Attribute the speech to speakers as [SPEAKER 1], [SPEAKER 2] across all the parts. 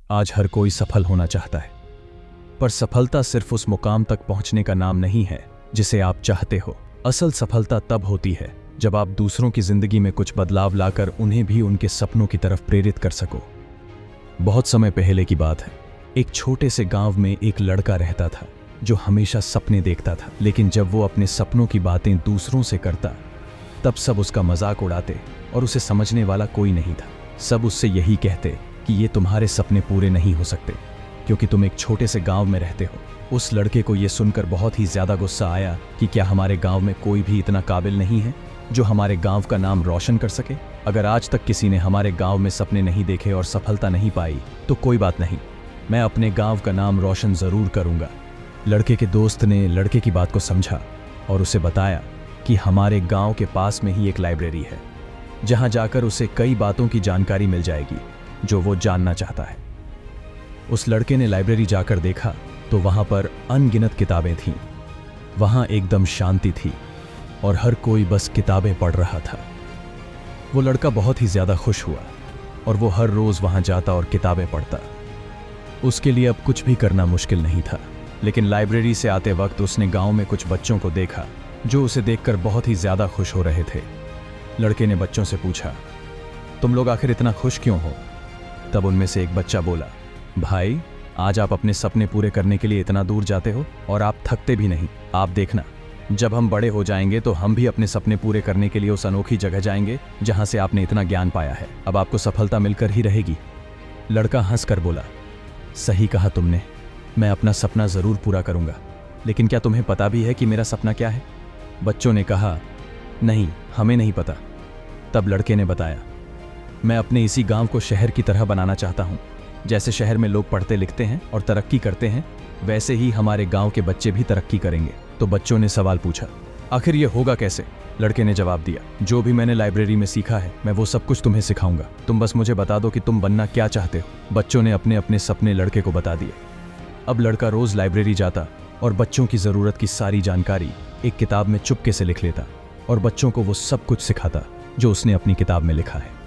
[SPEAKER 1] आज हर कोई सफल होना चाहता है, पर सफलता सिर्फ उस मुकाम तक पहुंचने का नाम नहीं है जिसे आप चाहते हो। असल सफलता तब होती है जब आप दूसरों की जिंदगी में कुछ बदलाव लाकर उन्हें भी उनके सपनों की तरफ प्रेरित कर सको। बहुत समय पहले की बात है। एक छोटे से गांव में एक लड़का रहता था जो हमेशा सपने देखता था, लेकिन जब वो अपने सपनों की बातें दूसरों से करता तब सब उसका मजाक उड़ाते और उसे समझने वाला कोई नहीं था। सब उससे यही कहते कि ये तुम्हारे सपने पूरे नहीं हो सकते क्योंकि तुम एक छोटे से गांव में रहते हो। उस लड़के को यह सुनकर बहुत ही ज्यादा गुस्सा आया कि क्या हमारे गांव में कोई भी इतना काबिल नहीं है जो हमारे गांव का नाम रोशन कर सके। अगर आज तक किसी ने हमारे गांव में सपने नहीं देखे और सफलता नहीं पाई तो कोई बात नहीं, मैं अपने गांव का नाम रोशन जरूर करूंगा। लड़के के दोस्त ने लड़के की बात को समझा और उसे बताया कि हमारे गांव के पास में ही एक लाइब्रेरी है जहां जाकर उसे कई बातों की जानकारी मिल जाएगी जो वो जानना चाहता है। उस लड़के ने लाइब्रेरी जाकर देखा तो वहां पर अनगिनत किताबें थीं। वहां एकदम शांति थी और हर कोई बस किताबें पढ़ रहा था। वो लड़का बहुत ही ज्यादा खुश हुआ और वो हर रोज वहां जाता और किताबें पढ़ता। उसके लिए अब कुछ भी करना मुश्किल नहीं था। लेकिन लाइब्रेरी से आते वक्त उसने गांव में कुछ बच्चों को देखा जो उसे देखकर बहुत ही ज्यादा खुश हो रहे थे। लड़के ने बच्चों से पूछा, तुम लोग आखिर इतना खुश क्यों हो? तब उनमें से एक बच्चा बोला, भाई, आज आप अपने सपने पूरे करने के लिए इतना दूर जाते हो और आप थकते भी नहीं। आप देखना, जब हम बड़े हो जाएंगे तो हम भी अपने सपने पूरे करने के लिए उस अनोखी जगह जाएंगे जहां से आपने इतना ज्ञान पाया है। अब आपको सफलता मिलकर ही रहेगी। लड़का हंसकर बोला, सही कहा तुमने, मैं अपना सपना जरूर पूरा करूंगा, लेकिन क्या तुम्हें पता भी है कि मेरा सपना क्या है? बच्चों ने कहा, नहीं, हमें नहीं पता। तब लड़के ने बताया, मैं अपने इसी गांव को शहर की तरह बनाना चाहता हूं। जैसे शहर में लोग पढ़ते लिखते हैं और तरक्की करते हैं, वैसे ही हमारे गांव के बच्चे भी तरक्की करेंगे। तो बच्चों ने सवाल पूछा, आखिर ये होगा कैसे? लड़के ने जवाब दिया, जो भी मैंने लाइब्रेरी में सीखा है मैं वो सब कुछ तुम्हें सिखाऊंगा। तुम बस मुझे बता दो कि तुम बनना क्या चाहते हो। बच्चों ने अपने अपने सपने लड़के को बता दिए। अब लड़का रोज लाइब्रेरी जाता और बच्चों की जरूरत की सारी जानकारी एक किताब में चुपके से लिख लेता और बच्चों को वो सब कुछ सिखाता जो उसने अपनी किताब में लिखा है।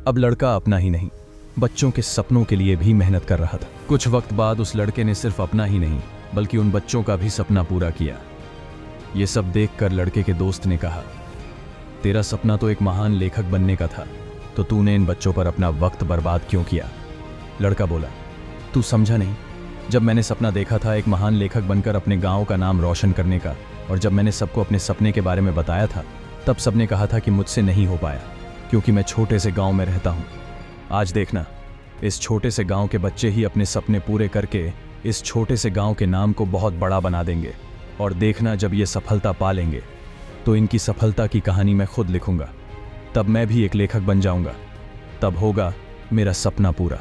[SPEAKER 1] अब लड़का अपना ही नहीं, बच्चों के सपनों के लिए भी मेहनत कर रहा था। कुछ वक्त बाद उस लड़के ने सिर्फ अपना ही नहीं बल्कि उन बच्चों का भी सपना पूरा किया। ये सब देखकर लड़के के दोस्त ने कहा, तेरा सपना तो एक महान लेखक बनने का था, तो तूने इन बच्चों पर अपना वक्त बर्बाद क्यों किया? लड़का बोला, तू समझा नहीं। जब मैंने सपना देखा था एक महान लेखक बनकर अपने गांव का नाम रोशन करने का, और जब मैंने सबको अपने सपने के बारे में बताया था, तब सबने कहा था कि मुझसे नहीं हो पाया क्योंकि मैं छोटे से गांव में रहता हूं। आज देखना, इस छोटे से गांव के बच्चे ही अपने सपने पूरे करके इस छोटे से गांव के नाम को बहुत बड़ा बना देंगे। और देखना, जब ये सफलता पा लेंगे तो इनकी सफलता की कहानी मैं खुद लिखूंगा। तब मैं भी एक लेखक बन जाऊंगा। तब होगा मेरा सपना पूरा।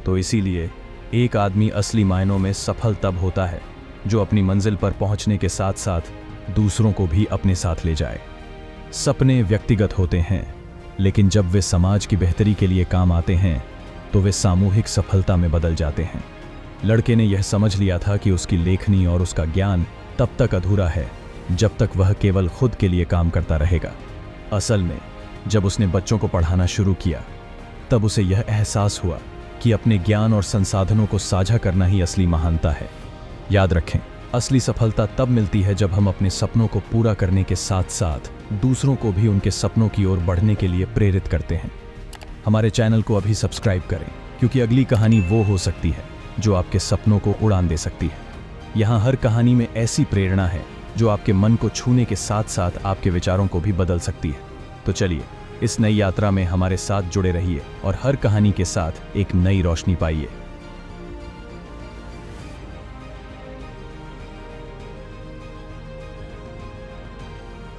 [SPEAKER 1] तो इसीलिए एक आदमी असली मायनों में सफल तब होता है जो अपनी मंजिल पर पहुंचने के साथ साथ दूसरों को भी अपने साथ ले जाए। सपने व्यक्तिगत होते हैं, लेकिन जब वे समाज की बेहतरी के लिए काम आते हैं तो वे सामूहिक सफलता में बदल जाते हैं। लड़के ने यह समझ लिया था कि उसकी लेखनी और उसका ज्ञान तब तक अधूरा है जब तक वह केवल खुद के लिए काम करता रहेगा। असल में जब उसने बच्चों को पढ़ाना शुरू किया तब उसे यह एहसास हुआ कि अपने ज्ञान और संसाधनों को साझा करना ही असली महानता है। याद रखें, असली सफलता तब मिलती है जब हम अपने सपनों को पूरा करने के साथ साथ दूसरों को भी उनके सपनों की ओर बढ़ने के लिए प्रेरित करते हैं। हमारे चैनल को अभी सब्सक्राइब करें क्योंकि अगली कहानी वो हो सकती है जो आपके सपनों को उड़ान दे सकती है। यहाँ हर कहानी में ऐसी प्रेरणा है जो आपके मन को छूने के साथ साथ आपके विचारों को भी बदल सकती है। तो चलिए, इस नई यात्रा में हमारे साथ जुड़े रहिए और हर कहानी के साथ एक नई रोशनी पाइए।